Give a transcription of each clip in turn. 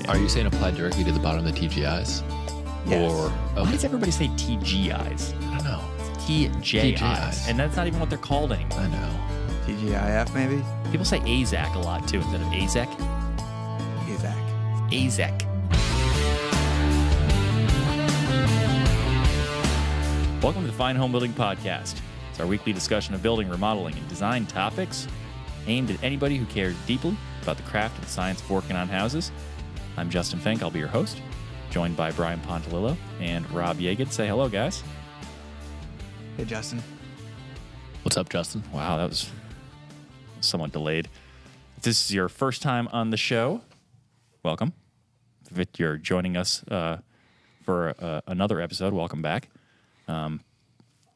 Are you saying apply directly to the bottom of the TGIs? Yes. Or Why does everybody say TGIs? I don't know. TJIs. And that's not even what they're called anymore. I know. TGIF maybe? People say AZAC a lot too instead of AZEC. AZAC. AZEC. Welcome to the Fine Home Building Podcast. It's our weekly discussion of building, remodeling, and design topics aimed at anybody who cares deeply about the craft and science of working on houses. I'm Justin Fink. I'll be your host, joined by Brian Pontolilo and Rob Yagid. Say hello, guys. Hey, Justin. What's up, Justin? Wow, that was somewhat delayed. If this is your first time on the show, welcome. If you're joining us for another episode, welcome back.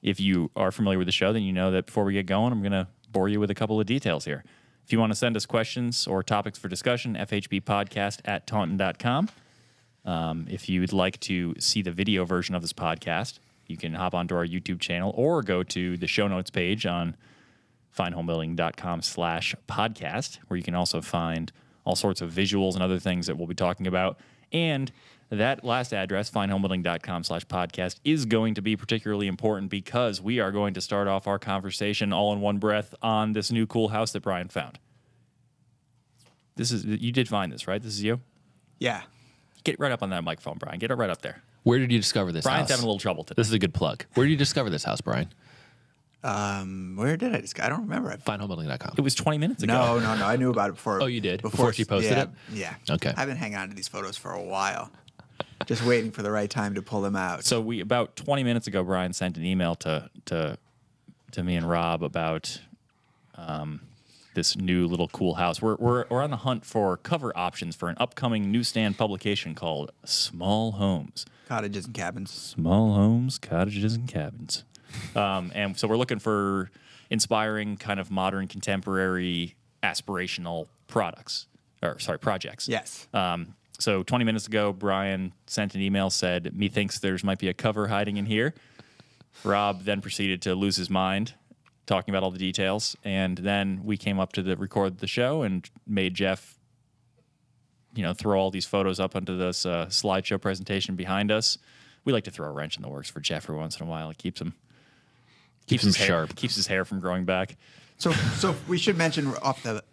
If you are familiar with the show, then you know that before we get going, I'm going to bore you with a couple of details here. If you want to send us questions or topics for discussion, fhbpodcast@taunton.com. If you'd like to see the video version of this podcast, you can hop onto our YouTube channel or go to the show notes page on finehomebuilding.com/podcast, where you can also find all sorts of visuals and other things that we'll be talking about. And that last address, finehomebuilding.com/podcast, is going to be particularly important because we are going to start off our conversation all in one breath on this new cool house that Brian found. You did find this, right? This is you? Yeah. Get right up on that microphone, Brian. Get it right up there. Where did you discover this Brian's house? having a little trouble today. This is a good plug. Where did you discover this house, Brian? Where did I discover? I don't remember. Finehomebuilding.com. It was 20 minutes ago. No. I knew about it before. Oh, you did? Before she posted it? Yeah. Okay. I've been hanging on to these photos for a while, just waiting for the right time to pull them out. So about 20 minutes ago, Brian sent an email to me and Rob about this new little cool house. We're on the hunt for cover options for an upcoming newsstand publication called Small Homes. Cottages and cabins. Small Homes, Cottages, and Cabins. And so we're looking for inspiring, kind of modern, contemporary, aspirational projects. Yes. So 20 minutes ago, Brian sent an email, said, methinks there's might be a cover hiding in here. Rob then proceeded to lose his mind, talking about all the details. And then we came up to record the show and made Jeff, throw all these photos up onto this slideshow presentation behind us. We like to throw a wrench in the works for Jeff every once in a while. It keeps him sharp. Keeps his hair from growing back. So we should mention off the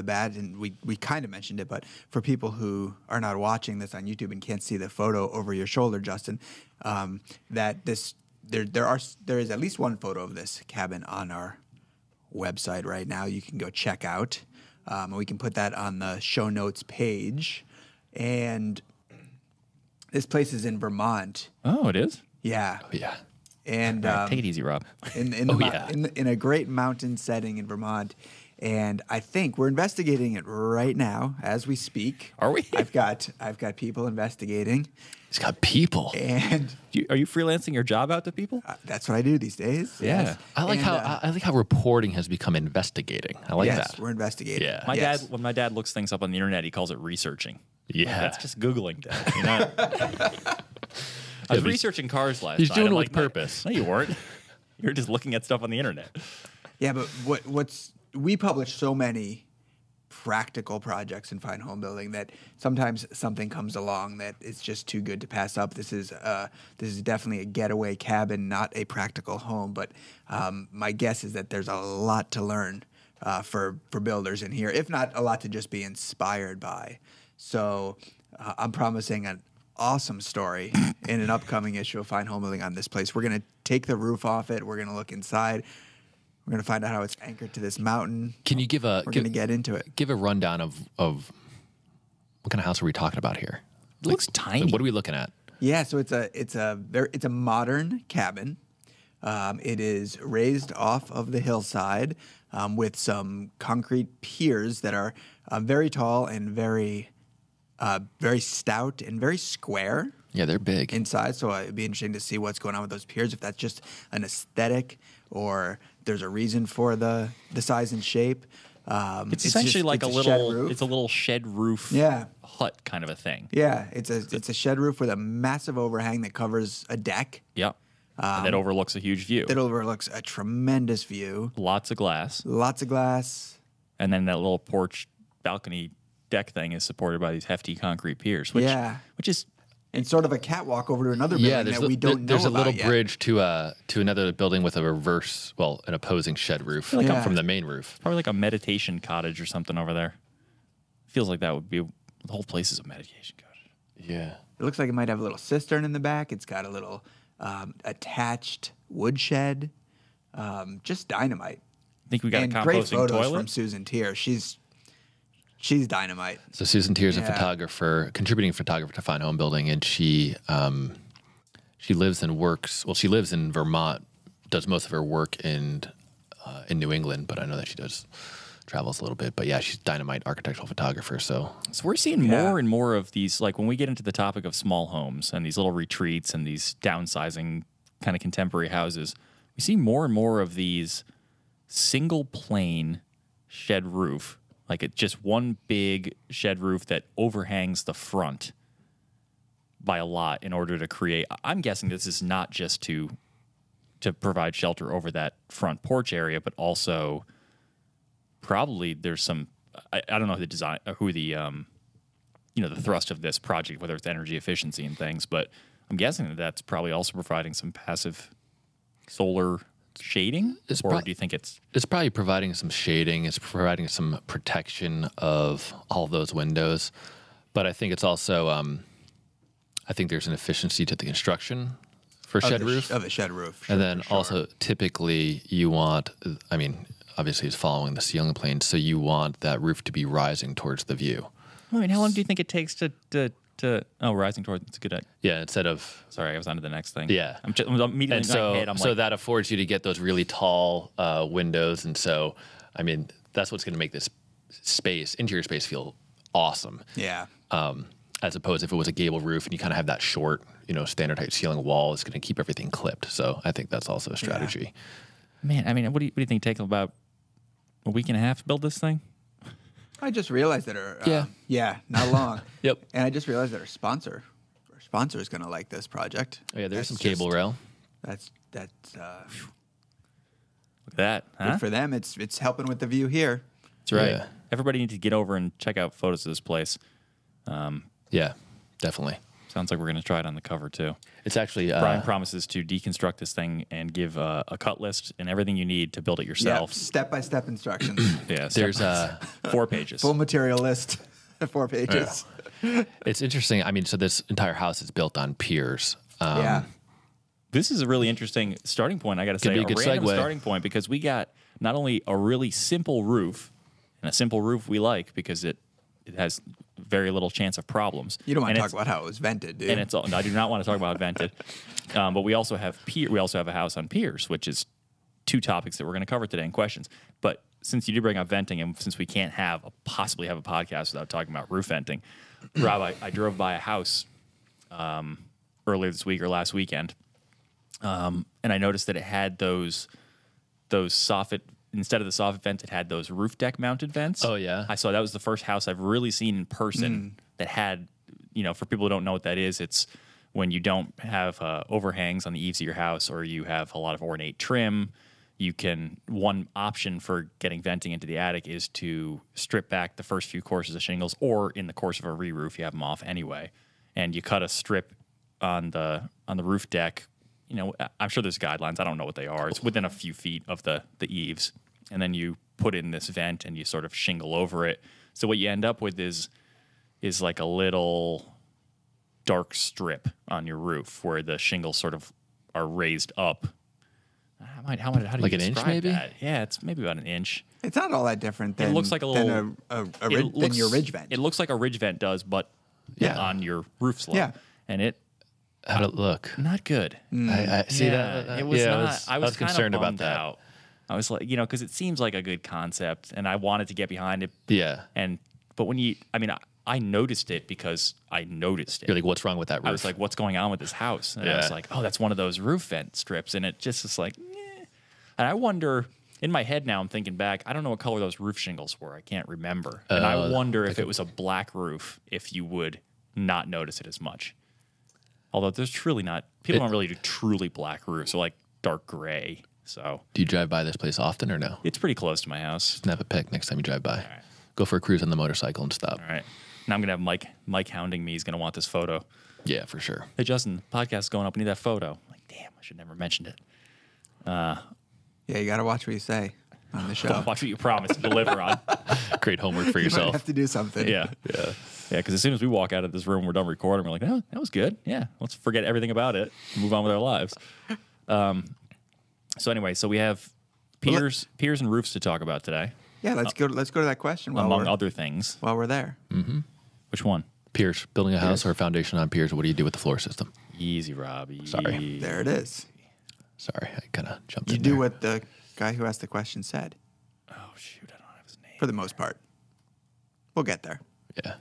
bat, and we kind of mentioned it, but for people who are not watching this on YouTube and can't see the photo over your shoulder, Justin, that there is at least one photo of this cabin on our website right now. You can go check out. We can put that on the show notes page. And this place is in Vermont. Oh, it is? Yeah. Oh, yeah. And All right, take it easy, Rob. in a great mountain setting in Vermont. And I think we're investigating it right now as we speak. Are we? I've got people investigating. He's got people. And Are you freelancing your job out to people? that's what I do these days. Yeah. Yes. I like how reporting has become investigating. I like yes, that. we're investigating. Yeah. Dad, when my dad looks things up on the internet, he calls it researching. Yeah. That's just Googling, Dad. I was researching cars last night. He's doing I'm it like, with purpose. No, you weren't. You were just looking at stuff on the internet. Yeah, but we publish so many practical projects in fine home building that sometimes something comes along that it's just too good to pass up. This is definitely a getaway cabin, not a practical home. But my guess is that there's a lot to learn for builders in here, if not a lot to just be inspired by. So I'm promising an awesome story in an upcoming issue of Fine Home Building on this place. We're going to take the roof off it. We're going to look inside. We're going to find out how it's anchored to this mountain. Can you give We're going to get into it. Give a rundown of what kind of house are we talking about here? It looks tiny. What are we looking at? Yeah, so it's a modern cabin. It is raised off of the hillside with some concrete piers that are very tall and very stout and very square. Yeah, they're big. Inside, so it'd be interesting to see what's going on with those piers, if that's just an aesthetic or there's a reason for the size and shape. It's essentially like a little shed roof hut kind of a thing. Yeah, it's a shed roof with a massive overhang that covers a deck. Yep. And that overlooks a huge view. That overlooks a tremendous view. Lots of glass. Lots of glass. And then that little porch balcony deck thing is supported by these hefty concrete piers, which is and sort of a catwalk over to another building that we don't know There's a about little yet. bridge to another building with an opposing shed roof from the main roof. probably like a meditation cottage or something over there. Feels like that would be the whole place is a meditation cottage. Yeah. It looks like it might have a little cistern in the back. It's got a little attached woodshed. Just dynamite. I think we got And a great composting photos toilet. from Susan Tier. She's dynamite. So Susan Tier is a photographer, contributing photographer to Fine Home Building, and she lives and works. Well, she lives in Vermont, does most of her work in New England, but I know that she travels a little bit. But yeah, she's dynamite architectural photographer. So we're seeing more and more of these. Like when we get into the topic of small homes and these little retreats and these downsizing kind of contemporary houses, we see more and more of these single plane shed roof. Like it's just one big shed roof that overhangs the front by a lot in order to create. I'm guessing this is not just to provide shelter over that front porch area, but also probably there's some. I don't know who the design, who the the thrust of this project, whether it's energy efficiency and things, but I'm guessing that that's probably also providing some passive solar shading, or do you think it's probably providing some shading? It's providing some protection of all those windows, but I think it's also I think there's an efficiency to the construction for Of a shed roof, and then also typically you want. I mean, obviously it's following the ceiling plane, so you want that roof to be rising towards the view. I mean, how long do you think it takes to rising towards? It's a good idea. Yeah, instead of Sorry, I was on to the next thing. Yeah, I'm immediately and in my head. I'm so like, that affords you to get those really tall windows, and so I mean that's what's going to make this interior space feel awesome. Yeah. As opposed if it was a gable roof and you kind of have that short, standard height ceiling wall, it's going to keep everything clipped. So I think that's also a strategy. man, I mean, what do you think? Take about a week and a half to build this thing? I just realized that not long. Yep. And I just realized that our sponsor is going to like this project. Oh yeah, there's some cable rail. That's Look at that, huh? good for them. It's helping with the view here. That's right. Yeah. Everybody needs to get over and check out photos of this place. Yeah, definitely. Sounds like we're going to try it on the cover too. It's actually Brian promises to deconstruct this thing and give a cut list and everything you need to build it yourself. Yeah, step-by-step instructions. Yeah, there's 4 pages. Full material list, 4 pages. it's interesting. I mean, so this entire house is built on piers. Yeah. This is a really interesting starting point, I got to say. be a A good random segue. starting point, because we got not only a really simple roof, and a simple roof we like because it has very little chance of problems. You don't want And to talk it's- about how it was vented, do you? And it's all, I do not want to talk about vented. But we also have a house on piers, which is 2 topics that we're going to cover today in questions. But since you did bring up venting, and since we can't possibly have a podcast without talking about roof venting, Rob, I drove by a house earlier this week or last weekend, and I noticed that it had those soffit. Instead of the soffit vents, it had those roof deck mounted vents. Oh, yeah? I saw that was the first house I've really seen in person that had, for people who don't know what that is, it's when you don't have overhangs on the eaves of your house, or you have a lot of ornate trim. One option for getting venting into the attic is to strip back the first few courses of shingles, or in the course of a re-roof, you have them off anyway, and you cut a strip on the roof deck. I'm sure there's guidelines. I don't know what they are. It's within a few feet of the eaves. And then you put in this vent and you sort of shingle over it. So what you end up with is like a little dark strip on your roof where the shingles sort of are raised up. How do you Like an inch, describe maybe? that? Yeah, it's maybe about an inch. It's not all that different than, It looks like a little than your ridge vent. It looks like a ridge vent does, but on your roof slope. Yeah. And it How'd it look? not good. I see that. It was yeah, not. I was concerned about bummed that. out. I was like, because it seems like a good concept, and I wanted to get behind it. Yeah. But when I noticed it because I noticed it. You're like, what's wrong with that roof? I was like, what's going on with this house? And I was like, oh, that's one of those roof vent strips, and it just is like, eh. And I wonder. In my head now, I'm thinking back. I don't know what color those roof shingles were. I can't remember. And I wonder if it was a black roof, if you would not notice it as much. Although there's truly not. People don't really do truly black roofs. They're like dark gray. So do you drive by this place often or no? it's pretty close to my house. Snap a pic next time you drive by. All right. go for a cruise on the motorcycle and stop. All right. Now I'm going to have Mike hounding me. He's going to want this photo. Yeah, for sure. Hey, Justin, the podcast is going up. I need that photo. I'm like, damn, I should never mentioned it. Yeah, you got to watch what you say on the show. Watch what you promise to deliver on. Great homework for You might yourself. have to do something. Yeah. Yeah. Yeah, because as soon as we walk out of this room, we're done recording. We're like, oh, that was good. Yeah, let's forget everything about it and move on with our lives. So anyway, we have piers and roofs to talk about today, Yeah, let's go to that question among other things. while we're there. Which one? Piers, building a house or a foundation on piers. What do you do with the floor system? Easy, Rob. Easy. Sorry. There it is. Sorry, I kind of jumped You in do there. what the guy who asked the question said, Oh, shoot. I don't have his name. for the most part. We'll get there Yeah.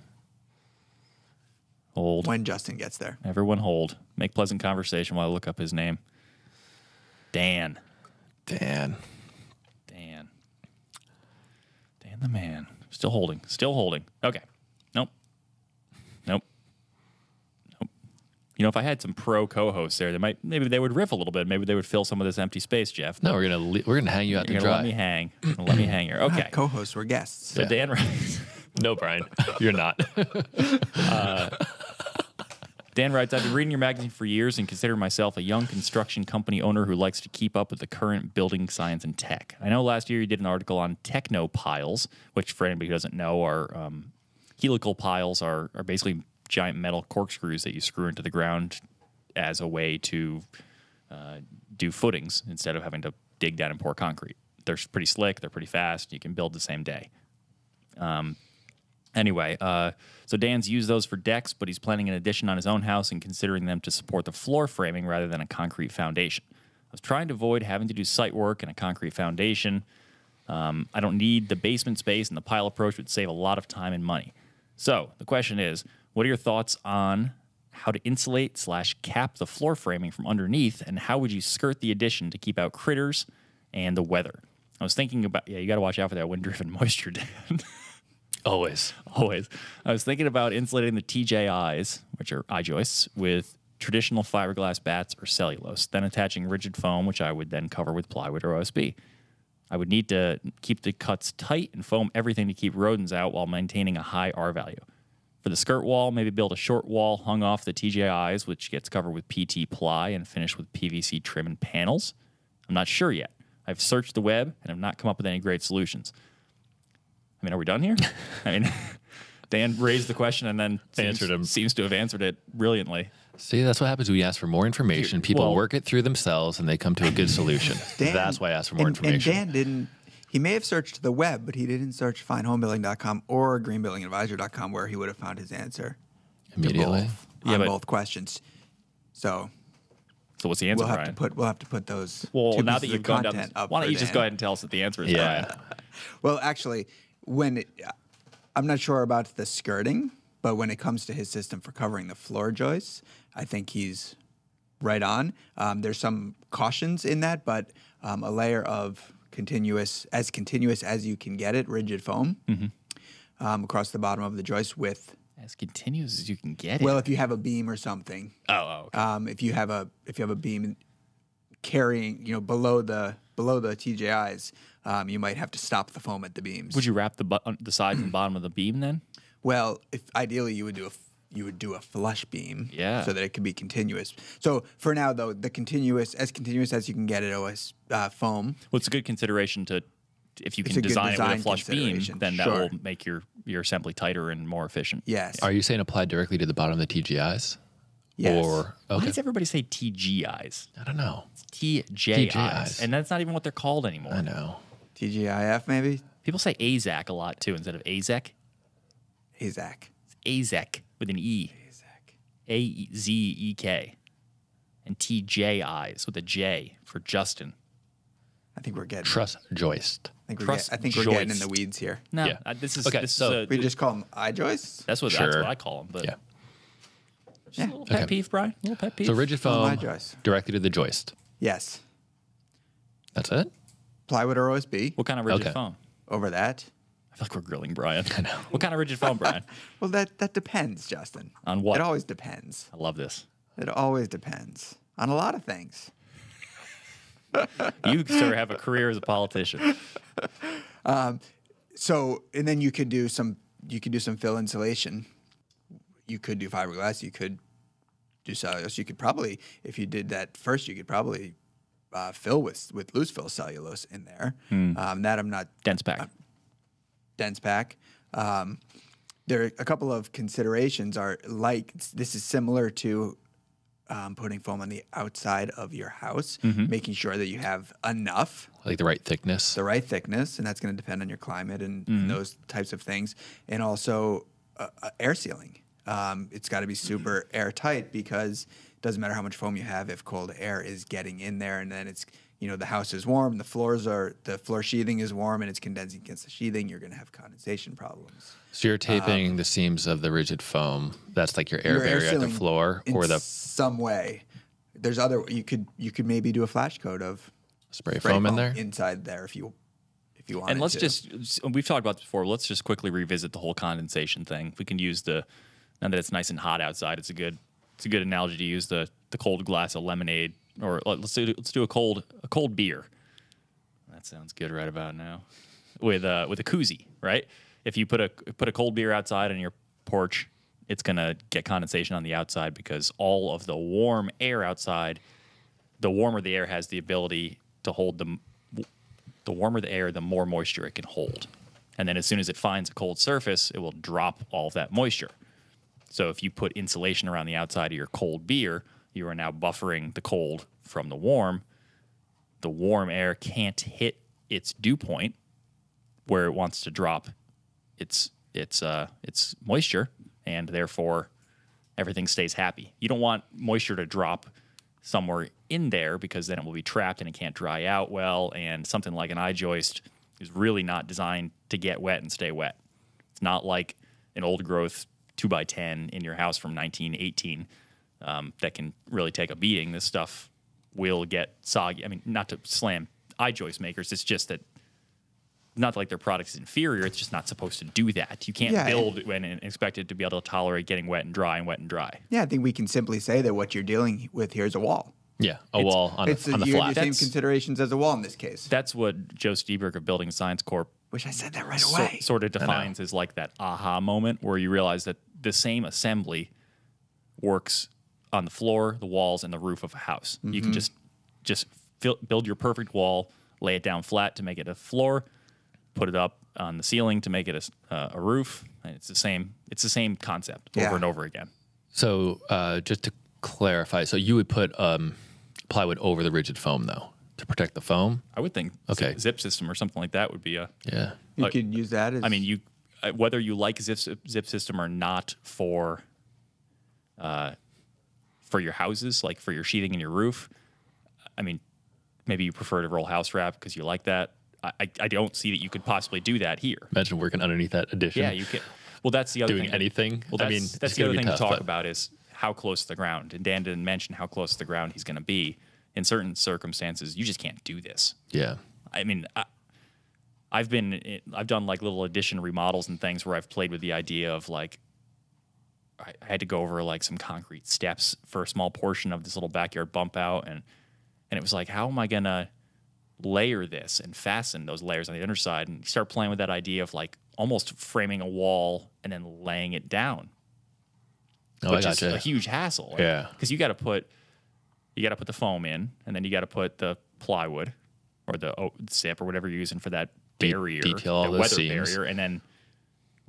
Hold. when Justin gets there. Everyone hold. Make pleasant conversation while I look up his name. Dan. Dan. Dan the man. Still holding. Okay. Nope. You know, if I had some pro co-hosts there, maybe they would riff a little bit. Maybe they would fill some of this empty space, Jeff. No, we're gonna hang you out to You're gonna dry. let me hang. You're gonna let me hang here. Okay. Not co-hosts, we're guests. So Yeah. Dan writes. No, Brian, you're not. Dan writes, I've been reading your magazine for years and consider myself a young construction company owner who likes to keep up with the current building science and tech. I know last year you did an article on techno piles, which for anybody who doesn't know are helical piles are basically giant metal corkscrews that you screw into the ground as a way to do footings instead of having to dig down and pour concrete. They're pretty slick. They're pretty fast. You can build the same day. Anyway, so Dan's used those for decks, but he's planning an addition on his own house and considering them to support the floor framing rather than a concrete foundation. I was trying to avoid having to do site work and a concrete foundation. I don't need the basement space, and the pile approach would save a lot of time and money. So the question is, what are your thoughts on how to insulate/cap the floor framing from underneath, and how would you skirt the addition to keep out critters and the weather? I was thinking about, you got to watch out for that wind-driven moisture, Dan. Always. Always. I was thinking about insulating the TJIs, which are I-joists, with traditional fiberglass bats or cellulose, then attaching rigid foam, which I would then cover with plywood or OSB. I would need to keep the cuts tight and foam everything to keep rodents out while maintaining a high R value. For the skirt wall, maybe build a short wall hung off the TJIs, which gets covered with PT ply and finished with PVC trim and panels. I'm not sure yet. I've searched the web and have not come up with any great solutions. I mean, are we done here? I mean, Dan raised the question and then seems to have answered it brilliantly. See, that's what happens when you ask for more information. People Well- work it through themselves and they come to a good solution. That's why I asked for more information. And Dan didn't. He may have searched the web, but he didn't search findhomebuilding.com or greenbuildingadvisor.com where he would have found his answer Immediately. on but- both questions. So So what's the answer, we'll Brian? have to put those. Well, two now pieces that you've of gone down, content up why don't for you just Dan. go ahead and tell us what the answer is, Yeah. Brian? Well, actually, I'm not sure about the skirting, but when it comes to his system for covering the floor joists, I think he's right on. There's some cautions in that, but a layer of continuous as you can get it, rigid foam across the bottom of the joist with. As continuous as you can get it. Well, if you have a beam or something, okay. if you have a beam carrying, below the TJIs, you might have to stop the foam at the beams. Would you wrap the sides and bottom of the beam then? Well, if ideally you would do a flush beam, Yeah. so that it could be continuous. So for now, though, the continuous as you can get it, OS foam. Well, it's a good consideration if you It's can a good design it with a design flush beam, consideration, then that sure. will make your assembly tighter and more efficient. Yes. Are you saying applied directly to the bottom of the TGIs? Yes. Or, Why okay. does everybody say TGIs? I don't know. It's TJIs. TJIs. And that's not even what they're called anymore. I know. TGIF maybe? People say AZAC a lot too instead of AZEC. AZAC. AZEC with an E. AZAC. AZEK. And TJIs with a J for Justin. I think we're getting. Truss joist. I truss think we're getting in joist. the weeds here. No, Yeah. this is Okay, this so is We just call them I-joists? that's what Sure. I call them. But Yeah. just a little pet Okay. peeve, Brian. A little pet peeve. So rigid Oh, my foam joist. directly to the joist. Yes. That's it? Plywood or OSB What kind of rigid Okay. foam? over that. I feel like we're grilling Brian. I know. What kind of rigid foam, Brian? Well, that depends, Justin. On what? It always depends. I love this. It always depends on a lot of things. You, sir, have a career as a politician. So, and then you could do some fill insulation. You could do fiberglass. You could do cellulose. You could probably, if you did that first, you could probably fill with loose fill cellulose in there. That I'm not Dense pack. Dense pack. There are a couple of considerations. Are like this is similar to putting foam on the outside of your house, making sure that you have enough. Like the right thickness. The right thickness, and that's going to depend on your climate and those types of things. And also air sealing. It's got to be super airtight because it doesn't matter how much foam you have if cold air is getting in there, and then it's the house is warm, the floor sheathing is warm, and it's condensing against the sheathing. You're going to have condensation problems. So you're taping the seams of the rigid foam. That's like your air barrier at the floor, or the some way. There's other you could maybe do a flash coat of spray foam in there inside there if you want. And let's we've talked about this before. Let's just quickly revisit the whole condensation thing. We can use now that it's nice and hot outside. It's a good analogy to use the cold glass of lemonade, or let's do a cold beer. That sounds good right about now. With a koozie, right? If you put a cold beer outside on your porch, it's gonna get condensation on the outside because all of the warm air outside, the warmer the air has the ability to hold the warmer the air, the more moisture it can hold. And then as soon as it finds a cold surface, it will drop all of that moisture. So if you put insulation around the outside of your cold beer, you are now buffering the cold from the warm. The warm air can't hit its dew point where it wants to drop its moisture, and therefore everything stays happy. You don't want moisture to drop somewhere in there because then it will be trapped and it can't dry out well, and something like an I-joist is really not designed to get wet and stay wet. It's not like an old growth 2x10 in your house from 1918 that can really take a beating. This stuff will get soggy. I mean, not to slam I-joist makers, it's just that not like their product is inferior, it's just not supposed to do that. You can't build and expect it to be able to tolerate getting wet and dry and wet and dry. Yeah, I think we can simply say that what you're dealing with here is a wall. Yeah, wall on the flat. You have the same considerations as a wall in this case. That's what Joe Stieberg of Building Science Corp. Wish I said that right away. Sort of defines as like that aha moment where you realize that the same assembly works on the floor, the walls, and the roof of a house. You can just build your perfect wall, lay it down flat to make it a floor, put it up on the ceiling to make it a roof. And it's the same concept over and over again. So just to clarify, so you would put plywood over the rigid foam though to protect the foam? I would think zip system or something like that would be You could use that as... I mean, whether you like zip system or not for your houses, like for your sheathing and your roof, I mean, maybe you prefer to roll house wrap because you like that. I don't see that you could possibly do that here. Imagine working underneath that addition. Yeah, you can. Well, that's the other doing thing. Anything. Well, that's the other thing to talk about is how close to the ground. And Dan didn't mention how close to the ground he's going to be. In certain circumstances, you just can't do this. Yeah. I mean, I've done like little addition remodels and things where I've played with the idea of like I had to go over like some concrete steps for a small portion of this little backyard bump out, and it was like, how am I gonna layer this and fasten those layers on the underside? And you start playing with that idea of like almost framing a wall and then laying it down, which is a huge hassle. Yeah, because you got to put the foam in, and then you got to put the plywood or the zip or whatever you're using for that barrier, detail all the those weather seams. barrier, and then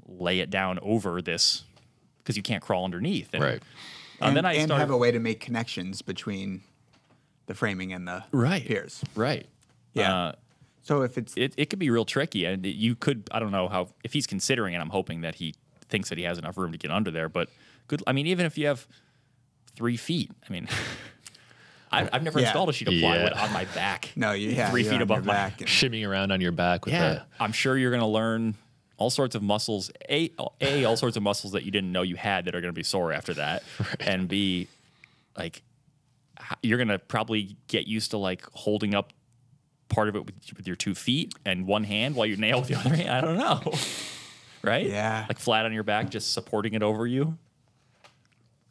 lay it down over this because you can't crawl underneath. And, right. And have a way to make connections between the framing and the piers. Right. Yeah. So if it could be real tricky, and you could, I don't know how, if he's considering it, I'm hoping that he thinks that he has enough room to get under there. But I mean, even if you have 3 feet, I mean, I've never installed a sheet of plywood on my back. No, 3 feet above my back, shimmying around on your back. With I'm sure you're going to learn all sorts of muscles. All sorts of muscles that you didn't know you had that are going to be sore after that, and B, like you're going to probably get used to like holding up part of it with your 2 feet and one hand while you nail with the other hand. I don't know, right? Yeah, like flat on your back, just supporting it over you.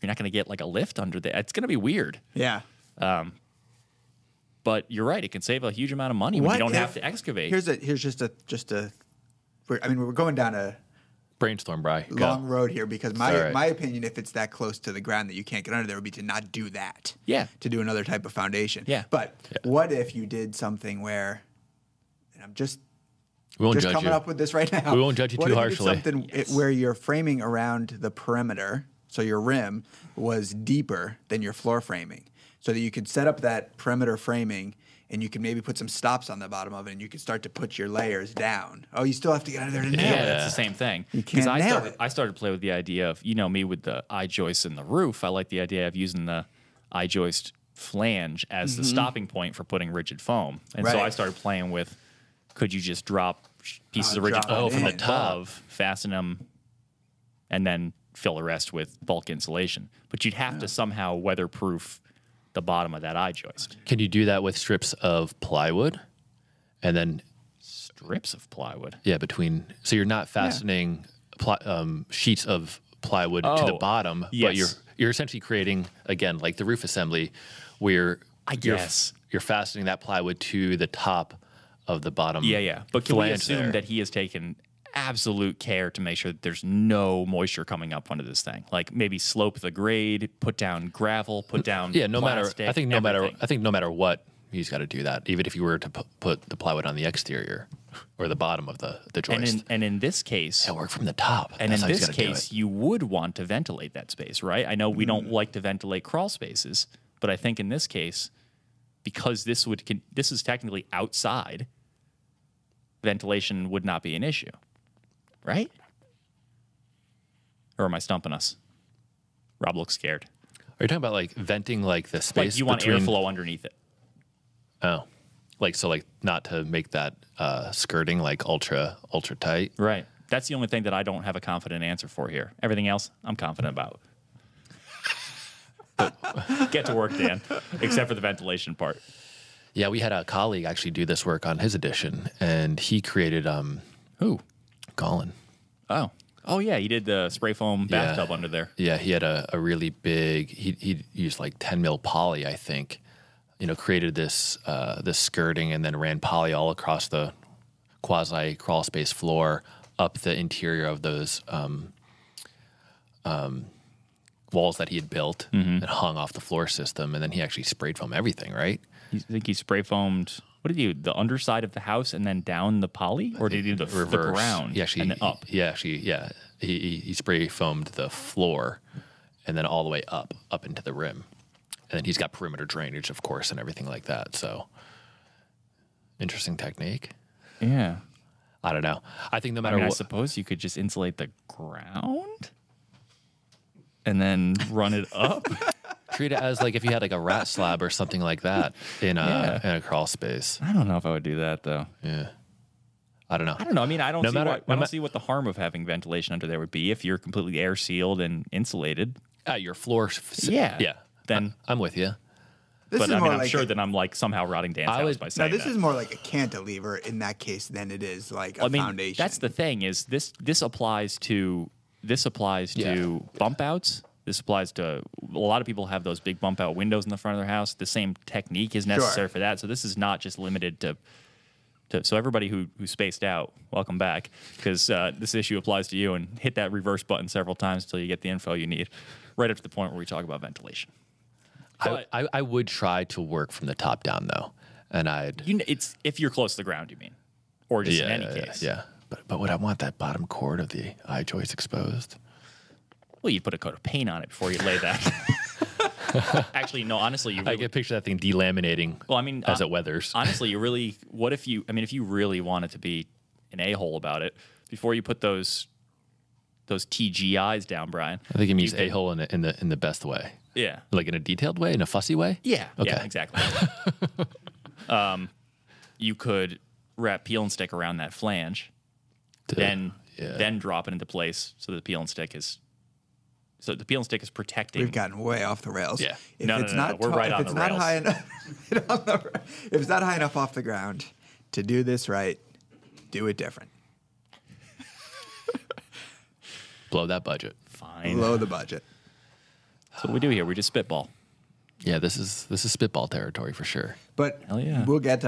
You're not going to get like a lift under there. It's going to be weird. Yeah. But you're right. It can save a huge amount of money when you don't have to excavate. Here's just a we're going down a Brainstorm, Bri. long road here because my all right. my opinion, if it's that close to the ground that you can't get under there, would be to not do that. Yeah. To do another type of foundation. Yeah. But what if you did something where, and I'm just We won't just judge coming you. up with this right now. We won't judge you What too if you did harshly. something where your framing around the perimeter, so your rim was deeper than your floor framing, so that you could set up that perimeter framing and you could maybe put some stops on the bottom of it and you could start to put your layers down. Oh, you still have to get under there to nail Yeah, it. that's the same thing. You can't nail it. I started to play with the idea of, me with the I-joist in the roof, I like the idea of using the I-joist flange as the stopping point for putting rigid foam. And so Right. I started playing with, could you just drop pieces of rigid drop foam it from in. the above, fasten them, and then fill the rest with bulk insulation. But you'd have to somehow weatherproof the bottom of that I-joist. Can you do that with strips of plywood? And then, Strips of plywood. between, so you're not fastening sheets of plywood to the Oh, bottom, but yes. you're essentially creating, again, like the roof assembly, where guess. you're fastening that plywood to the top of the bottom. Yeah. But can we flange assume there. that he has taken absolute care to make sure that there's no moisture coming up onto this thing? Like maybe slope the grade, put down gravel, put down Yeah, no plastic, matter. everything. I think no matter what, he's got to do that. Even if you were to put the plywood on the exterior or the bottom of the joist, And in this case, work from the top. and That's in how he's this gotta do case, it. you would want to ventilate that space, right? I know we don't like to ventilate crawl spaces, but I think in this case, because this is technically outside, ventilation would not be an issue, right? Or am I stumping us? Rob looks scared. Are you talking about like venting like the space? Like you want between, airflow underneath it. Oh, like not to make that skirting like ultra tight. Right. That's the only thing that I don't have a confident answer for here. Everything else, I'm confident about. Get to work, Dan, except for the ventilation part. Yeah, we had a colleague actually do this work on his edition, and he created Who? Colin. Oh yeah, he did the spray foam bathtub under there. Yeah, he had a really big. He used like 10 mil poly, I think. Created this skirting and then ran poly all across the quasi crawl space floor up the interior of those walls that he had built and hung off the floor system, and then he actually sprayed foam everything, right? I think he spray foamed. What did he do? The underside of the house and then down the poly, or did he do the ground and then up? He spray foamed the floor and then all the way up into the rim, and then he's got perimeter drainage, of course, and everything like that. So, interesting technique. Yeah. I don't know. I think no I matter mean, I what. suppose you could just insulate the ground and then run it up. Treat it as like if you had like a rat slab or something like that in a crawl space. I don't know if I would do that though. Yeah. I don't know. I mean, I don't No see what the harm of having ventilation under there would be if you're completely air sealed and insulated. Your floor. Yeah. Then, I'm with you. This but is I more mean, I'm like sure that I'm like somehow rotting Dan's house by now saying this that. is more like a cantilever in that case than it is like a foundation. That's the thing is this applies to bump outs. This applies to a lot of people have those big bump out windows in the front of their house. The same technique is necessary for that. So this is not just limited to so everybody who spaced out, welcome back, because this issue applies to you, and hit that reverse button several times until you get the info you need, right up to the point where we talk about ventilation. But I would try to work from the top down though, and it's if you're close to the ground, you mean, or just in any case. Yeah. But would I want that bottom chord of the I-joist exposed? Well, you'd put a coat of paint on it before you lay that. Actually, no. Honestly, I can picture that thing delaminating. Well, I mean, as it weathers. Honestly, if you really wanted to be an a-hole about it, before you put those TGIs down, Brian. I think he means a-hole in the best way. Yeah. Like in a detailed way, in a fussy way? Yeah. Okay. Yeah, exactly. You could wrap peel and stick around that flange, then drop it into place so the peel and stick is protecting. We've gotten way off the rails. Yeah. If No, it's no, no, not we're right if on it's the not rails. high enough, if it's not high enough off the ground to do this right, do it different. Blow that budget. Fine. Below the budget. That's what we do here. We just spitball. Yeah, this is spitball territory for sure. But Hell yeah. we'll get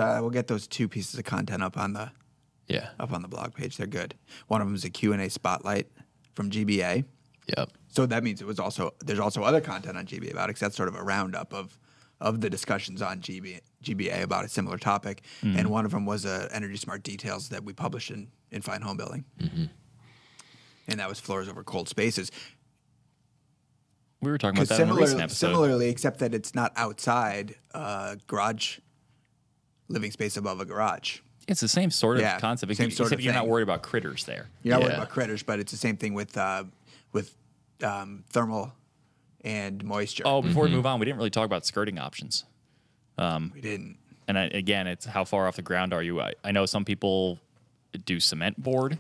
those two pieces of content up on the Yeah. up on the blog page. They're good. One of them is a Q&A spotlight from GBA. Yep. So that means there's also other content on GBA about it, 'cause that's sort of a roundup of the discussions on GBA about a similar topic. And one of them was Energy Smart Details that we published in Fine Home Building. And that was floors over cold spaces. We were talking about that in a recent episode. Similarly, except that it's not outside garage, living space above a garage. It's the same sort of concept, same except sort of you're not thing. worried about critters there. You're not worried about critters, but it's the same thing with thermal and moisture. Oh, before we move on, we didn't really talk about skirting options. We didn't. And again, it's how far off the ground are you? I know some people do cement board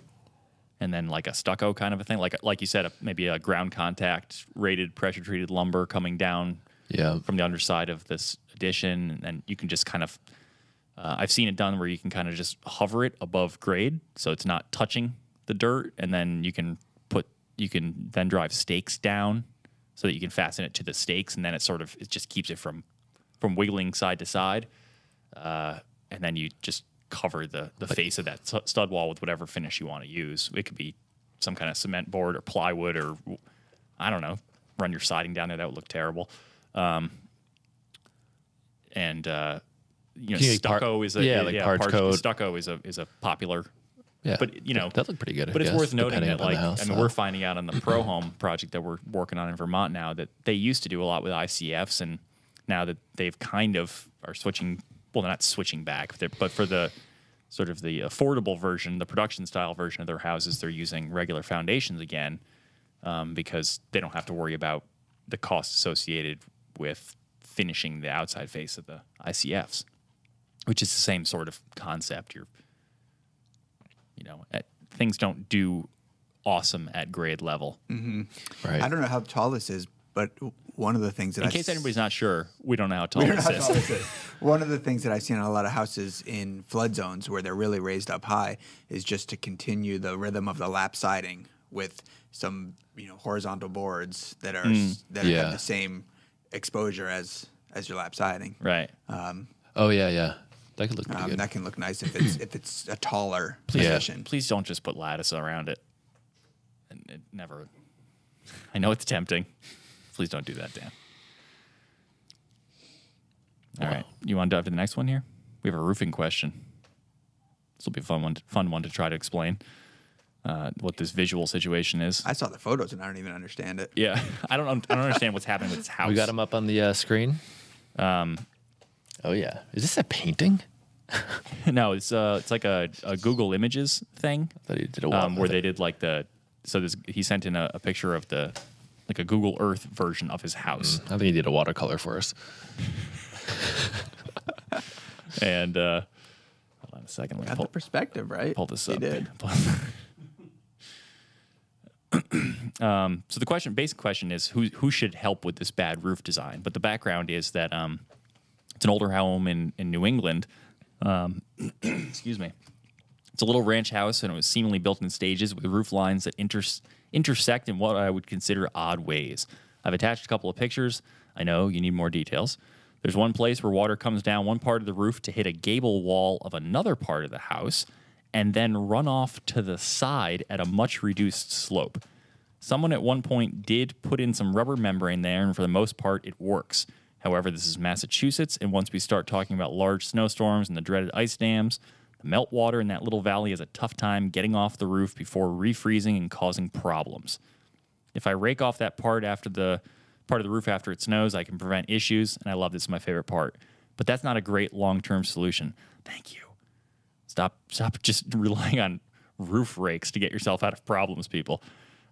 and then like a stucco kind of a thing. Like you said, maybe a ground contact rated pressure treated lumber coming down from the underside of this addition. And then you can just kind of, I've seen it done where you can kind of just hover it above grade so it's not touching the dirt. And then you can then drive stakes down so that you can fasten it to the stakes. And then it just keeps it from wiggling side to side. And then you just cover the face of that stud wall with whatever finish you want to use. It could be some kind of cement board or plywood or, I don't know, run your siding down there. That would look terrible. Stucco is parge coat. Stucco is a popular. Yeah, but that looked pretty good. But it's worth noting that, we're we're finding out on the Pro Home project that we're working on in Vermont now that they used to do a lot with ICFs, and now that they've kind of are switching. Well, they're not switching back, but for the sort of the affordable version, the production style version of their houses, they're using regular foundations again because they don't have to worry about the cost associated with finishing the outside face of the ICFs, which is the same sort of concept. Things don't do awesome at grade level. Right. I don't know how tall this is, but one of the things that in case anybody's not sure, we don't know how tall this is. One of the things that I've seen in a lot of houses in flood zones where they're really raised up high is just to continue the rhythm of the lap siding with some horizontal boards that are have the same exposure as your lap siding. Right. That could look pretty good. That can look nice if it's a taller position. Please don't just put lattice around it. And it never. I know it's tempting. Please don't do that, Dan. All right. You want to dive to the next one here? We have a roofing question. This will be a fun one to try to explain what this visual situation is. I saw the photos and I don't even understand it. Yeah, I don't understand what's happening with this house. We got them up on the screen. Oh yeah, is this a painting? No, it's like a Google Images thing. I thought he did a where they did like he sent in a picture of a Google Earth version of his house. I think he did a watercolor for us. And hold on a second. Let me Got the perspective, right? Pull this He up. did. So the basic question is who should help with this bad roof design? But the background is that it's an older home in New England. Excuse me. It's a little ranch house, and it was seemingly built in stages with roof lines that intersect in what I would consider odd ways. I've attached a couple of pictures. I know you need more details. There's one place where water comes down one part of the roof to hit a gable wall of another part of the house and then run off to the side at a much reduced slope. Someone at one point did put in some rubber membrane there, and for the most part, it works. However, this is Massachusetts, and once we start talking about large snowstorms and the dreaded ice dams, the meltwater in that little valley has a tough time getting off the roof before refreezing and causing problems. If I rake off that part of the roof after it snows, I can prevent issues, and I love this is my favorite part. But that's not a great long-term solution. Thank you. Stop just relying on roof rakes to get yourself out of problems, people.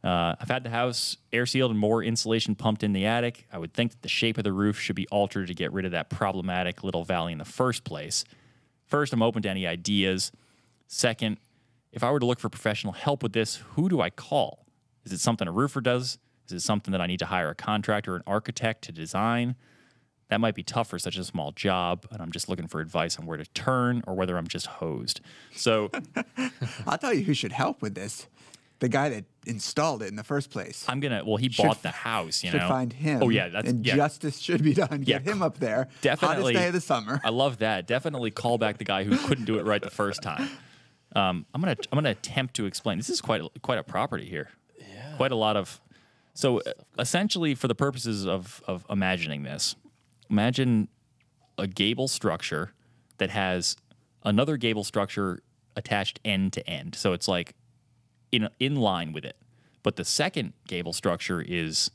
I've had the house air-sealed and more insulation pumped in the attic. I would think that the shape of the roof should be altered to get rid of that problematic little valley in the first place. First, I'm open to any ideas. Second, if I were to look for professional help with this, who do I call? Is it something a roofer does? Is it something that I need to hire a contractor or an architect to design? That might be tough for such a small job, and I'm just looking for advice on where to turn or whether I'm just hosed. So I'll tell you who should help with this. The guy that installed it in the first place. He bought the house, Should find him. Oh, yeah. Justice should be done. Get him up there. Definitely. Hottest day of the summer. I love that. Definitely call back the guy who couldn't do it right the first time. I'm gonna attempt to explain. This is quite a property here. Yeah. Quite a lot of. So essentially, for the purposes of imagining this, imagine a gable structure that has another gable structure attached end to end. So it's like in line with it. But the second gable structure is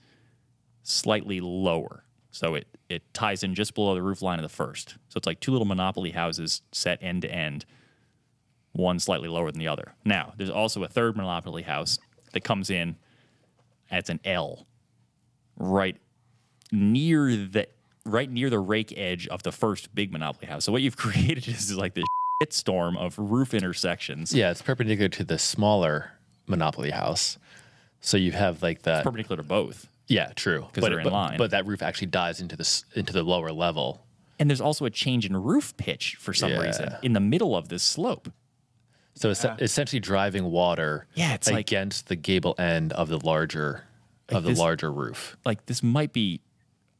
slightly lower. So it ties in just below the roof line of the first. So it's like two little monopoly houses set end to end, one slightly lower than the other. Now, there's also a third monopoly house that comes in as an L right near the rake edge of the first big monopoly house. So what you've created is like this storm of roof intersections. Yeah, it's perpendicular to the smaller monopoly house. So you have like that. It's perpendicular to both. Yeah, true. Because they're in line. But that roof actually dives into the lower level. And there's also a change in roof pitch for some reason in the middle of this slope. So it's essentially driving water it's against the gable end of the larger larger roof. Like this might be,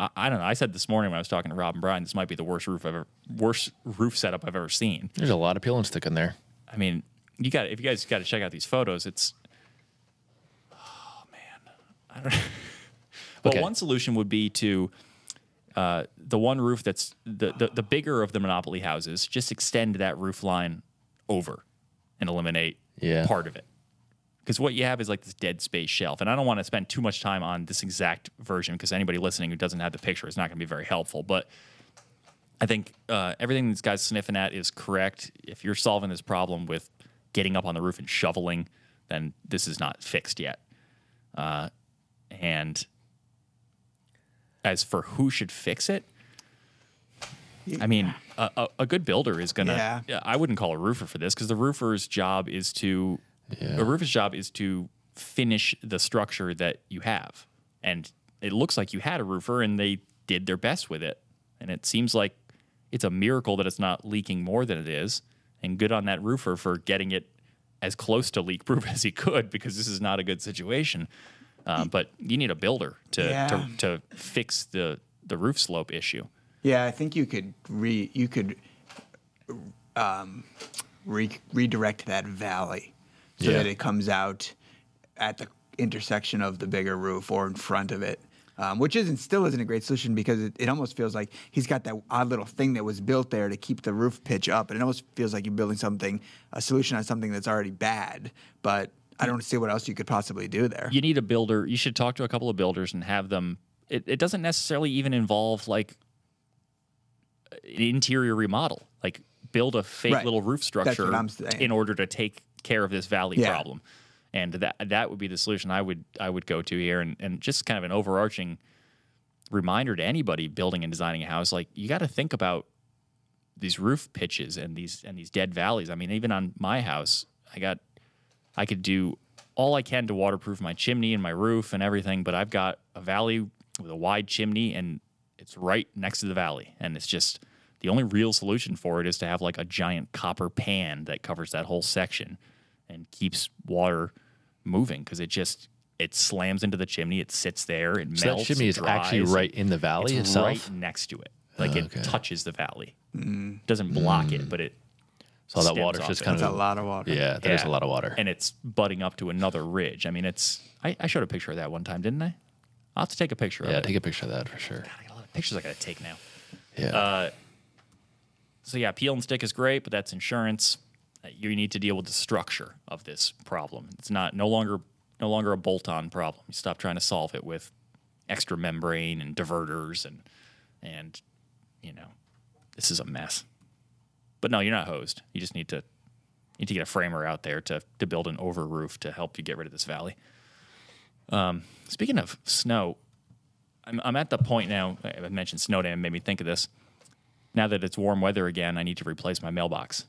I don't know. I said this morning when I was talking to Rob and Brian, this might be the worst roof setup I've ever seen. There's a lot of peel and stick in there. I mean, if you guys got to check out these photos, it's, oh man, I don't know. Well, one solution would be to the one roof that's the bigger of the monopoly houses, just extend that roof line over and eliminate part of it. Because what you have is like this dead space shelf. And I don't want to spend too much time on this exact version because anybody listening who doesn't have the picture is not going to be very helpful. But I think everything this guy's sniffing at is correct. If you're solving this problem with getting up on the roof and shoveling, then this is not fixed yet. And as for who should fix it, I mean, a good builder is going to... Yeah. I wouldn't call a roofer for this because the roofer's job is to... A roofer's job is to finish the structure that you have. And it looks like you had a roofer and they did their best with it. And it seems like it's a miracle that it's not leaking more than it is. And good on that roofer for getting it as close to leak-proof as he could because this is not a good situation. But you need a builder to fix the roof slope issue. Yeah, I think you could redirect that valley so that it comes out at the intersection of the bigger roof or in front of it, which still isn't a great solution because it almost feels like he's got that odd little thing that was built there to keep the roof pitch up, and it almost feels like you're building a solution on something that's already bad. But I don't see what else you could possibly do there. You need a builder. You should talk to a couple of builders and have them. It doesn't necessarily even involve like an interior remodel. Like build a fake little roof structure in order to take care of this valley problem. And that would be the solution I would go to here. And just kind of an overarching reminder to anybody building and designing a house, like you got to think about these roof pitches and these dead valleys. I mean, even on my house, I could do all I can to waterproof my chimney and my roof and everything, but I've got a valley with a wide chimney and it's right next to the valley. And it's just the only real solution for it is to have like a giant copper pan that covers that whole section and keeps water moving because it slams into the chimney. It sits there. It melts. So that chimney is actually right in the valley itself? Right next to it. Like it touches the valley. Doesn't block it, but it so that water's just kind of... That's a lot of water. Yeah, there's a lot of water. And it's butting up to another ridge. I mean, I showed a picture of that one time, didn't I? I'll have to take a picture of it. Yeah, take a picture of that for sure. God, I got a lot of pictures I got to take now. Yeah. So yeah, peel and stick is great, but that's insurance. You need to deal with the structure of this problem. It's no longer a bolt-on problem. You stop trying to solve it with extra membrane and diverters and you know, this is a mess. But no, you're not hosed. You just need to get a framer out there to build an over roof to help you get rid of this valley. Speaking of snow, I'm at the point now. I mentioned snow day and made me think of this. Now that it's warm weather again, I need to replace my mailbox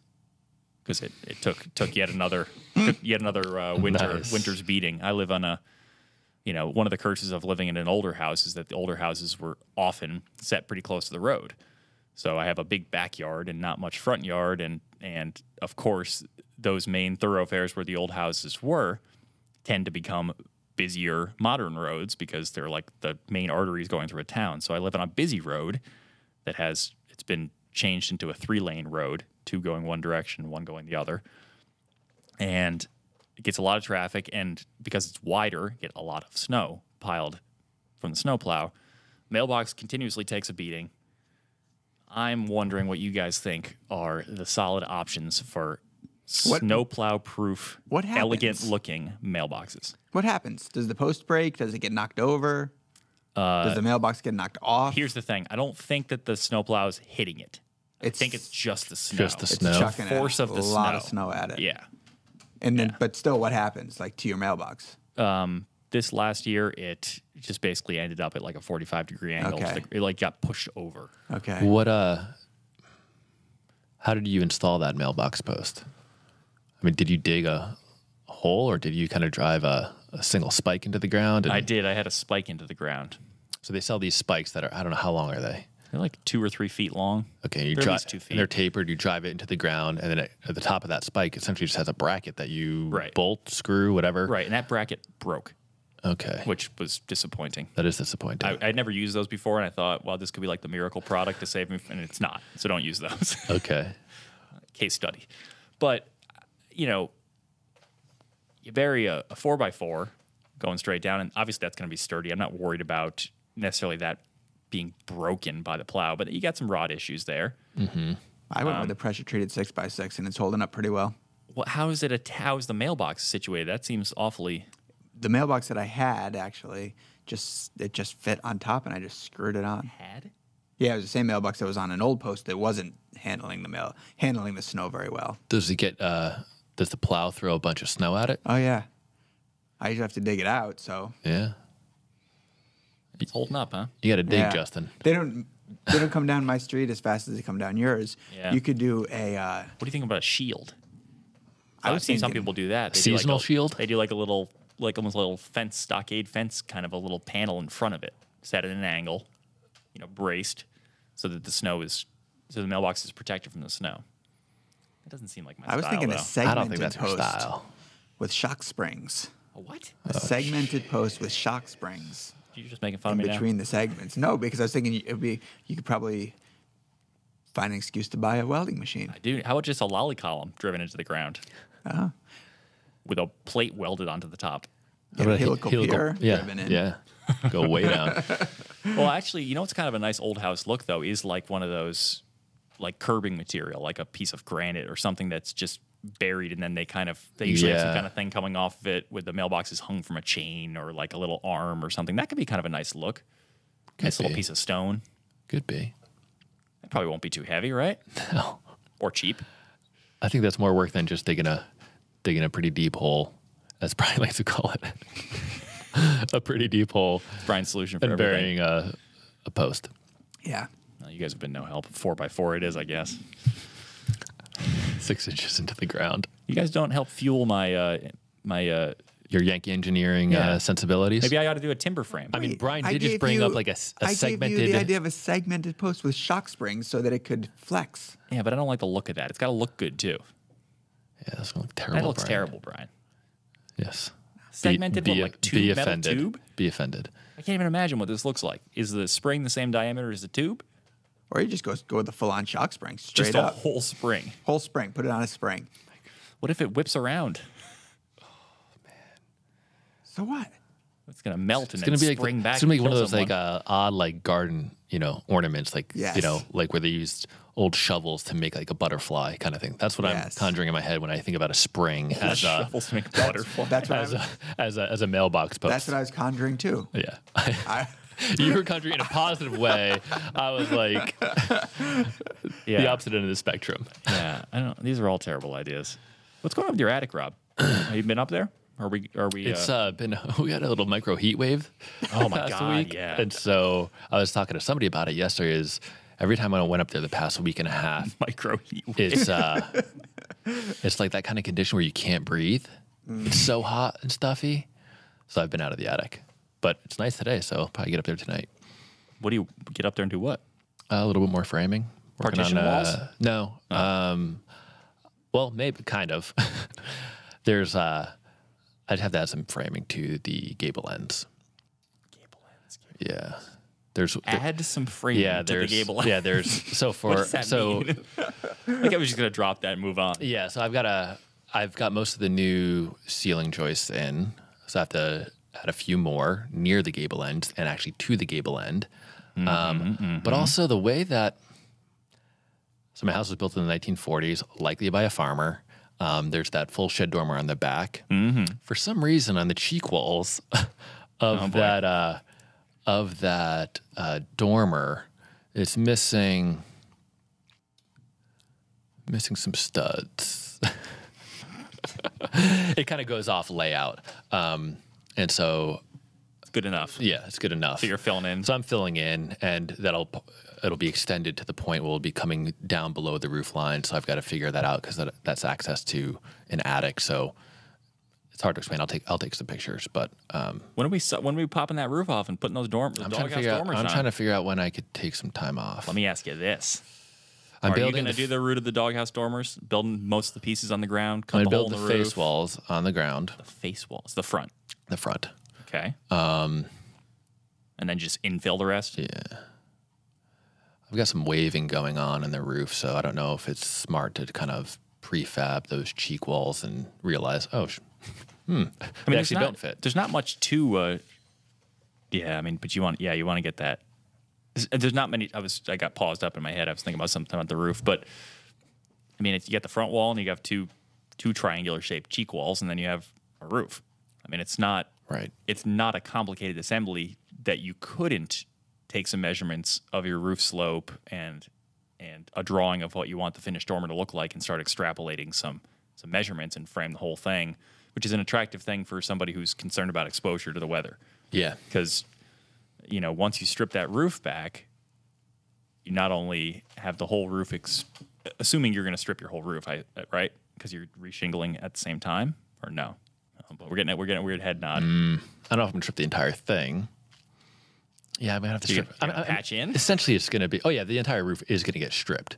because it took yet another winter's beating. I live on one of the curses of living in an older house is that the older houses were often set pretty close to the road. So I have a big backyard and not much front yard, and of course those main thoroughfares where the old houses were tend to become busier modern roads because they're like the main arteries going through a town. So I live on a busy road it's been changed into a 3-lane road, 2 going one direction, 1 going the other. and it gets a lot of traffic, and because it's wider, get a lot of snow piled from the snowplow. Mailbox continuously takes a beating. I'm wondering what you guys think are the solid options for snowplow-proof, What happens? elegant-looking mailboxes. What happens? Does the post break? Does it get knocked over? Does the mailbox get knocked off? Here's the thing. I don't think that the snowplow is hitting it. I think it's just the snow. Just the It's snow. chucking Force of the a lot snow. of snow at it. Yeah. And then, but still, what happens? Like to your mailbox? This last year, it just basically ended up at like a 45-degree angle. Okay. It like got pushed over. Okay. What how did you install that mailbox post? I mean, did you dig a hole or did you kind of drive a single spike into the ground? I did. I had a spike into the ground. So they sell these spikes that are, I don't know, how long are they? They're like 2 or 3 feet long. Okay, you They're at drive, least 2 feet. and they're tapered. You drive it into the ground, and then at the top of that spike, essentially just has a bracket that you bolt, screw, whatever. Right, and that bracket broke, Okay, which was disappointing. that is disappointing. I'd never used those before, and I thought, well, this could be like the miracle product to save me, and it's not. So don't use those. Okay, Case study. But, you know, you bury a 4x4 going straight down, and obviously that's going to be sturdy. I'm not worried about necessarily that being broken by the plow, but you got some rod issues there. I went with a pressure treated 6x6, and it's holding up pretty well. Well, how is the mailbox situated? That seems awfully. The mailbox that I had actually just fit on top, and I just screwed it on. Had? Yeah, it was the same mailbox that was on an old post that wasn't handling the snow very well. does it get? Does the plow throw a bunch of snow at it? Oh yeah, I usually have to dig it out. So Yeah, It's holding up, huh? you got to dig, yeah. Justin. They don't come down my street as fast as they come down yours. Yeah. You could do a. What do you think about a shield? I I've was seen some thinking- people do that. They Seasonal do like shield? They do like a little, like almost a little fence, stockade fence, kind of a little panel in front of it, set at an angle, braced, so that so the mailbox is protected from the snow. That doesn't seem like my I was style, thinking though. a I segmented don't think that's your post style. with shock springs. A what? A segmented post with shock springs You're just making fun in of me between the segments. No, because I was thinking you could probably find an excuse to buy a welding machine. now. Dude, how about just a lolly column driven into the ground with a plate welded onto the top? Get a helical pier yeah, driven in. yeah, go way down. Well, actually, what's kind of a nice old house look, though, is like one of those like curbing material, like a piece of granite or something that's just buried, and then they usually have some Yeah. kind of thing coming off of it with the mailboxes hung from a chain or like a little arm or something. That could be kind of a nice look. Nice little be. piece of stone. Could be. That probably won't be too heavy, right? No, Or cheap. I think that's more work than just digging a pretty deep hole, as Brian likes to call it. A pretty deep hole It's Brian's solution for and everything. burying a post. Yeah. You guys have been no help. 4x4 it is, I guess. 6 inches into the ground. You guys don't help fuel my Your Yankee engineering Yeah. sensibilities. maybe I ought to do a timber frame. I mean, Brian I did just gave bring you- up like a I segmented. gave you the idea of a segmented post with shock springs so that it could flex. Yeah, but I don't like the look of that. It's got to look good, too. Yeah, that's gonna look terrible. That looks Brian. terrible, Brian. Yes. Segmented, be, what, be, like be tube, metal offended. tube? Be offended. I can't even imagine what this looks like. Is the spring the same diameter as the tube? Or you just go with the full on shock spring, straight Just up. a whole spring. Whole spring, put it on a spring. What if it whips around? So what? It's going to melt and It's then gonna be like spring back. it's gonna be and one of kill those like someone. odd like garden ornaments like Yes. like where they used old shovels to make like a butterfly kind of thing. That's what I'm Yes. conjuring in my head when I think about a spring as a Shovels make butterfly. That's what, as a mailbox post. that's what I was conjuring too. Yeah. I, You were conjuring in a positive way. I was like Yeah. the opposite end of the spectrum. Yeah, I don't. These are all terrible ideas. What's going on with your attic, Rob? Have you been up there? Are we? It's been we had a little micro heat wave. Oh my last God, week. yeah. And so I was talking to somebody about it yesterday. Is every time I went up there the past week and a half, micro heat wave. it's like that kind of condition where you can't breathe. It's so hot and stuffy. So I've been out of the attic, but it's nice today. So I'll probably get up there tonight. What do you get up there and do? What? A little bit more framing. Working Partition on, walls? No. Well, maybe kind of. There's I'd have to add some framing to the gable ends. Gable ends. Yeah. There's Add some framing yeah, to the there's gable ends. yeah, there's so for What does that so mean? Like I was just gonna drop that and move on. yeah, so I've got I've got most of the new ceiling joists in, so I have to add a few more near the gable end and actually to the gable end. But also the way that, so my house was built in the 1940s, likely by a farmer. There's that full shed dormer on the back. For some reason, on the cheek walls of that dormer, it's missing some studs. It kind of goes off layout, and so It's good enough. yeah, it's good enough. So you're filling in. So I'm filling in, and it'll be extended to the point where it'll be coming down below the roof line. So I've got to figure that out because that's access to an attic. So it's hard to explain. I'll take some pictures, but When are we popping that roof off and putting those I'm trying to figure out when I could take some time off. Let me ask you this. I'm Are you building going to do the root of the doghouse dormers? Building most of the pieces on the ground? Cut I'm the gonna hole build in the the face roof? walls on the ground, The face walls. The front. the front. Okay. And then just infill the rest? Yeah. I've got some waving going on in the roof, so I don't know if it's smart to kind of prefab those cheek walls and realize, they actually don't fit. There's not much to, but you want to get that. There's not many. I got paused up in my head. I was thinking about something about the roof, but I mean, you got the front wall and you have two triangular shaped cheek walls, and then you have a roof. I mean, it's not Right. It's not a complicated assembly that you couldn't take some measurements of your roof slope and a drawing of what you want the finished dormer to look like and start extrapolating some measurements and frame the whole thing, which is an attractive thing for somebody who's concerned about exposure to the weather. Yeah. Because, once you strip that roof back, you not only have the whole roof, assuming you're going to strip your whole roof, right? Because you're reshingling at the same time, or no? But we're getting a weird head nod. I don't know if I'm going to strip the entire thing. Yeah, I'm going to have to strip. You're gonna patch in? Essentially, it's going to be, the entire roof is going to get stripped.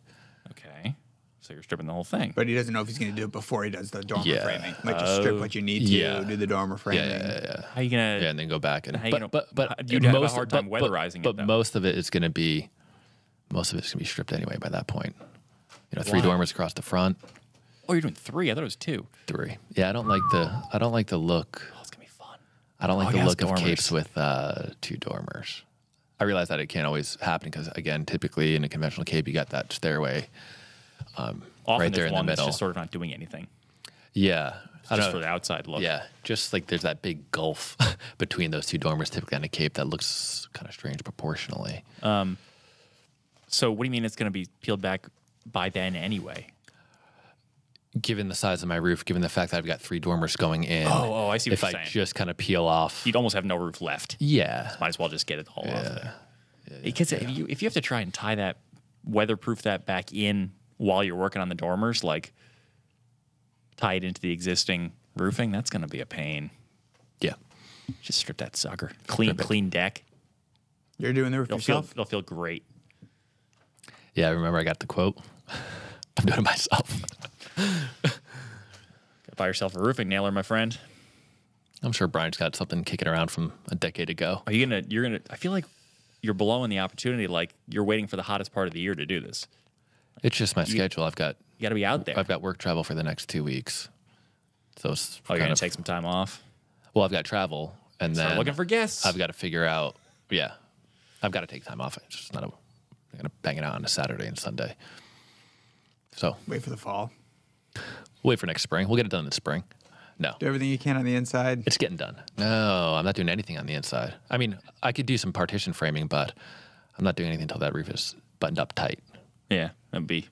Okay. So you're stripping the whole thing. But he doesn't know if he's going to do it before he does the dormer Yeah. framing. Might just strip what you need to, Yeah. do the dormer framing. Yeah. How are you going to... Yeah, and then go back and you'd have a hard time weatherizing it, But though. most of it's going to be stripped anyway by that point. 3 dormers across the front. Oh, you're doing 3? I thought it was 2. 3. Yeah, I don't like the look. Oh, it's going to be fun. I don't like the Doghouse look of dormers. capes with 2 dormers. I realize that it can't always happen because, again, typically in a conventional cape, you got that stairway Often right there there's in the one that's middle. just sort of not doing anything. Yeah. I Just don't for the outside look. Yeah, just like there's that big gulf between those 2 dormers typically on a cape that looks kind of strange proportionally. So what do you mean it's going to be peeled back by then anyway? Given the size of my roof, given the fact that I've got 3 dormers going in. Oh, I see what if you're I saying. just kind of peel off. You'd almost have no roof left. Yeah. Might as well just get it all off there. Because if you have to try and tie that, weatherproof that back in while you're working on the dormers, like tie it into the existing roofing, that's going to be a pain. Yeah. Just strip that sucker. Clean deck. You're doing the roof yourself? It'll feel great. Yeah, I remember I got the quote. I'm doing it myself. Buy yourself a roofing nailer, my friend. I'm sure Brian's got something kicking around from a decade ago. You're gonna I feel like you're blowing the opportunity, like you're waiting for the hottest part of the year to do this. It's just my schedule. You gotta be out there. I've got work travel for the next 2 weeks. So it's you're gonna take some time off? Well, I've got travel and Start then looking for guests. I've got to figure out, I've got to take time off. It's just I'm going to bang it out on a Saturday and Sunday. So Wait for the fall. wait for next spring. We'll get it done in the spring. No, Do everything you can on the inside. it's getting done. No, I'm not doing anything on the inside. I mean, I could do some partition framing, but I'm not doing anything until that roof is buttoned up tight. Yeah, that'd be.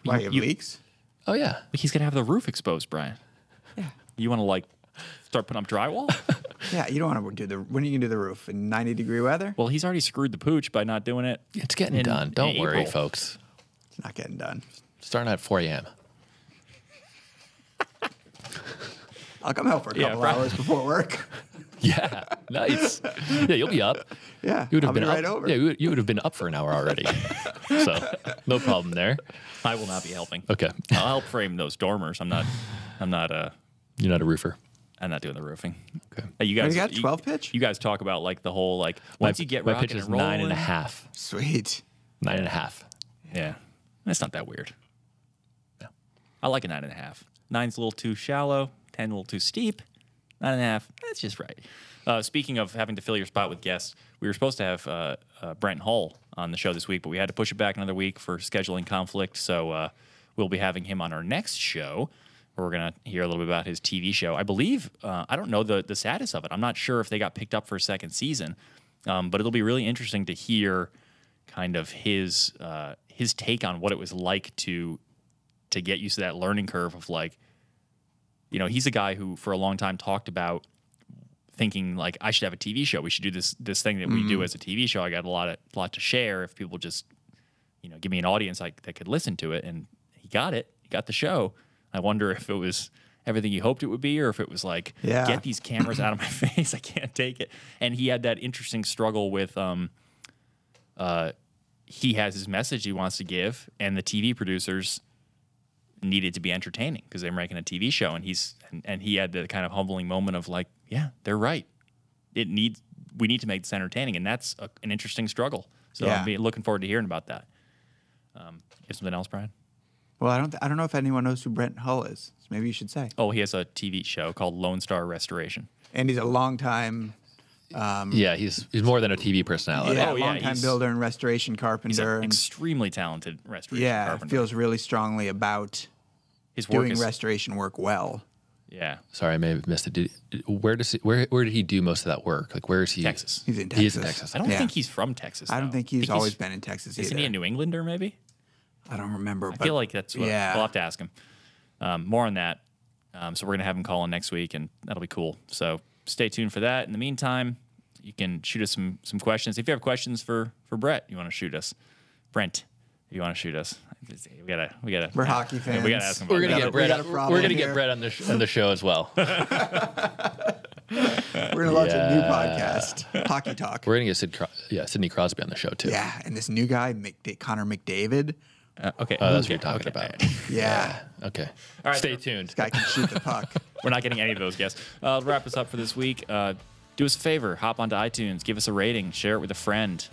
Why, you have leaks? Oh, yeah. He's gonna have the roof exposed, Brian. Yeah. You want to start putting up drywall? Yeah, you don't want to do when are you going to do the roof? In 90-degree weather? Well, he's already screwed the pooch by not doing it. It's getting in done. Don't worry, April. folks. It's not getting done. Starting at 4 a.m. I'll come help for a couple hours before work. Yeah, nice. Yeah, you'll be up. Yeah, You would have I'll been be up. right over. Yeah, you would have been up for an hour already. So no problem there. I will not be helping. Okay, I'll help frame those dormers. I'm not. you're not a roofer. I'm not doing the roofing. Okay, You guys you got 12 pitch? You guys talk about the whole once you get my rocking pitch is and rolling. 9.5. Sweet. 9.5. Yeah, that's not that weird. No. I like a 9.5. 9's a little too shallow. 10 a little too steep. 9.5. That's just right. Speaking of having to fill your spot with guests, we were supposed to have Brent Hull on the show this week, but we had to push it back another week for scheduling conflict. So we'll be having him on our next show, where we're going to hear a little bit about his TV show. I believe, I don't know the status of it. I'm not sure if they got picked up for a second season, but it'll be really interesting to hear kind of his take on what it was like to get used to that learning curve of like, you know, he's a guy who for a long time talked about thinking like, I should have a TV show. We should do this thing that we do as a TV show. I got a lot to share if people just, you know, give me an audience that could listen to it. And he got it. He got the show. I wonder if it was everything he hoped it would be, or if it was like, get these cameras out of my face. I can't take it. And he had that interesting struggle with, he has his message he wants to give, and the TV producers needed to be entertaining because they're making a TV show, and he had the kind of humbling moment of like, yeah, they're right. We need to make this entertaining, and that's an interesting struggle. So I'm looking forward to hearing about that. You have something else, Brian? Well, I don't know if anyone knows who Brent Hull is. So maybe you should say. Oh, he has a TV show called Lone Star Restoration, and he's a long time. He's more than a TV personality. Long time builder and restoration carpenter. He's an extremely talented restoration carpenter. Feels really strongly about his work doing restoration work well. Yeah. Sorry, I may have missed it. Where did he do most of that work? Like, where is he? Texas. He's in Texas. He is in Texas. I don't think he's from Texas. I don't think he's always been in Texas either. Isn't he in New England or maybe? I don't remember. I feel like that's what we'll have to ask him. More on that. So we're going to have him call in next week, and that'll be cool. So stay tuned for that. In the meantime, you can shoot us some questions. If you have questions for Brett, you want to shoot us. Brent, if you want to shoot us. We gotta. We're hockey fans. We gotta ask him. We're gonna get Brett. We're gonna get Brett on the show as well. We're gonna launch a new podcast, Hockey Talk. We're gonna get Sidney Crosby on the show too. Yeah, and this new guy, Connor McDavid. Okay. Oh, that's what you're talking about. Yeah. Okay. All right. Stay tuned. This guy can shoot the puck. We're not getting any of those guests. I'll wrap this up for this week. Do us a favor. Hop onto iTunes. Give us a rating. Share it with a friend.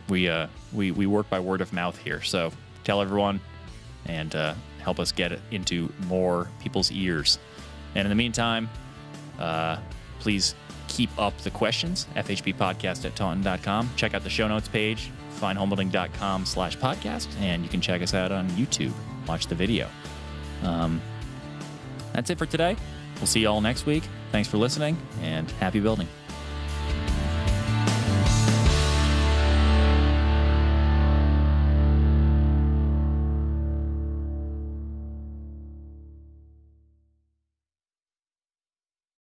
We work by word of mouth here. So tell everyone and help us get it into more people's ears. And in the meantime, please keep up the questions. FHPpodcast@taunton.com. Check out the show notes page. Find homebuilding.com/podcast. And you can check us out on YouTube. Watch the video. That's it for today. We'll see you all next week. Thanks for listening, and happy building.